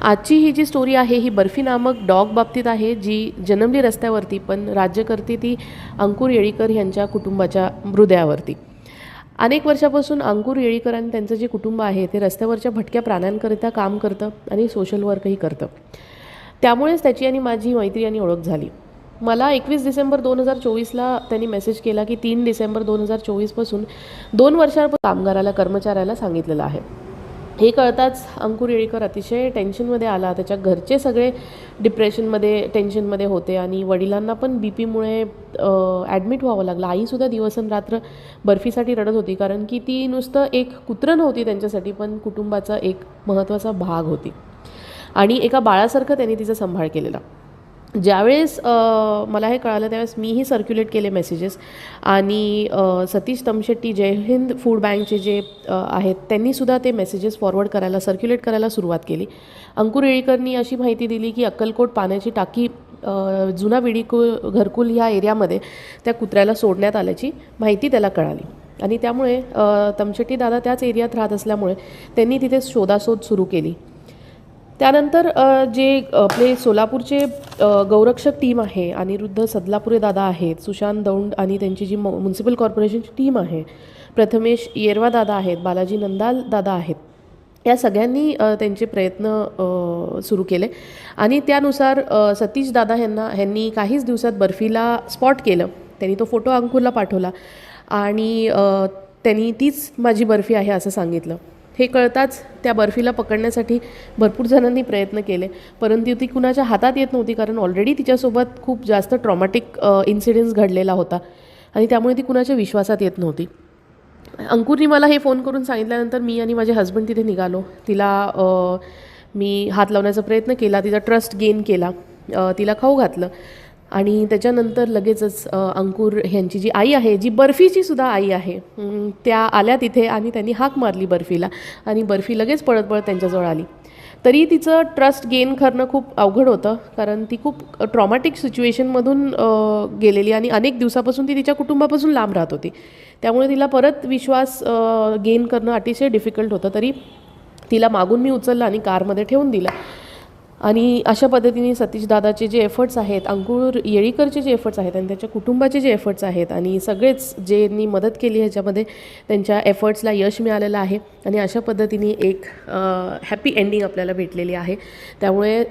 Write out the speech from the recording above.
आजची ही जी स्टोरी आहे ही बर्फी नामक डॉग बाबतीत आहे, जी जन्मली रस्त्यावरती पण राज्य करते ती अंकुर येळीकर यांच्या कुटुंबाच्या हृदयावरती. अनेक वर्षापासून अंकुर येळीकर आणि त्यांचं जे कुटुंब आहे ते रस्त्यावरच्या भटक्या प्राण्यांकरिता काम करतं आणि सोशल वर्कही करतं. त्यामुळेच त्याची आणि माझी मैत्री आणि ओळख झाली. मला 21 डिसेंबर 2024ला त्यांनी मेसेज केला की 3 डिसेंबर 2024पासून 2 वर्षांपर्यंत कामगाराला कर्मचाऱ्याला सांगितलेलं आहे. हे कळताच अंकुर येळीकर अतिशय टेन्शनमध्ये आला. त्याच्या घरचे सगळे डिप्रेशनमध्ये टेन्शनमध्ये होते आणि वडिलांना पण बी पीमुळे ॲडमिट व्हावं लागलं. आईसुद्धा दिवसरात्र बर्फीसाठी रडत होती, कारण की ती नुसतं एक कुत्रं नव्हती त्यांच्यासाठी, पण कुटुंबाचा एक महत्त्वाचा भाग होती आणि एका बाळासारखं त्यांनी तिचा सांभाळ केलेला. ज्यावेळेस मला हे कळालं त्यावेळेस मीही सर्क्युलेट केले मेसेजेस आणि सतीश तमशेट्टी जय हिंद फूड बँकचे जे आहेत त्यांनीसुद्धा ते मेसेजेस फॉरवर्ड करायला सर्क्युलेट करायला सुरुवात केली. अंकुर येळीकरनी अशी माहिती दिली की अक्कलकोट पाण्याची टाकी जुना घरकुल ह्या एरियामध्ये त्या कुत्र्याला सोडण्यात आल्याची माहिती त्याला कळाली आणि त्यामुळे तमशेट्टी दादा त्याच एरियात राहत असल्यामुळे त्यांनी तिथे शोधाशोध सुरू केली. त्यानंतर जे आपले सोलापूरचे गौरक्षक टीम आहे, अनिरुद्ध सदलापुरे दादा आहेत, सुशांत दौंड आणि त्यांची जी म्युन्सिपल कॉर्पोरेशनची टीम आहे, प्रथमेश येरवा दादा आहेत, बालाजी नंदाल दादा आहेत, या सगळ्यांनी त्यांचे प्रयत्न सुरू केले आणि त्यानुसार सतीश दादा ह्यांनी काहीच दिवसात बर्फीला स्पॉट केलं. त्यांनी तो फोटो अंकुरला पाठवला आणि त्यांनी तीच माझी बर्फी आहे असं सांगितलं. हे कळताच त्या बर्फीला पकडण्यासाठी भरपूर जणांनी प्रयत्न केले, परंतु ती कुणाच्या हातात येत नव्हती, कारण ऑलरेडी तिच्यासोबत खूप जास्त ट्रॉमॅटिक इन्सिडेंट्स घडलेला होता आणि त्यामुळे ती कुणाच्या विश्वासात येत नव्हती. अंकुरनी मला हे फोन करून सांगितल्यानंतर मी आणि माझे हस्बंड तिथे निघालो. तिला मी हात लावण्याचा प्रयत्न केला, तिचा ट्रस्ट गेन केला, तिला खाऊ घातलं आणि त्याच्यानंतर लगेचच अंकुर ह्यांची जी आई आहे, जी बर्फीची सुद्धा आई आहे, त्या आल्या तिथे आणि त्यांनी हाक मारली बर्फीला आणि बर्फी लगेच पळत पळत त्यांच्याजवळ आली. तरी तिचं ट्रस्ट गेन करणं खूप अवघड होतं, कारण ती खूप ट्रॉमॅटिक सिच्युएशनमधून गेलेली आणि अनेक दिवसापासून ती तिच्या कुटुंबापासून लांब राहत होती. त्यामुळे तिला परत विश्वास गेन करणं अतिशय डिफिकल्ट होतं. तरी तिला मागून मी उचललं आणि कारमध्ये ठेवून दिलं आणि अशा पद्धतीने सतीश दादाचे जे एफर्ट्स आहेत, अंकुर येळीकरचे जे एफर्ट्स आहेत आणि त्याच्या कुटुंबाचे जे एफर्ट्स आहेत आणि सगळेच ज्यांनी मदत केली ह्याच्यामध्ये त्यांच्या एफर्ट्सला यश मिळालेलं आहे आणि अशा पद्धतीने एक हॅपी एंडिंग आपल्याला भेटलेली आहे. त्यामुळे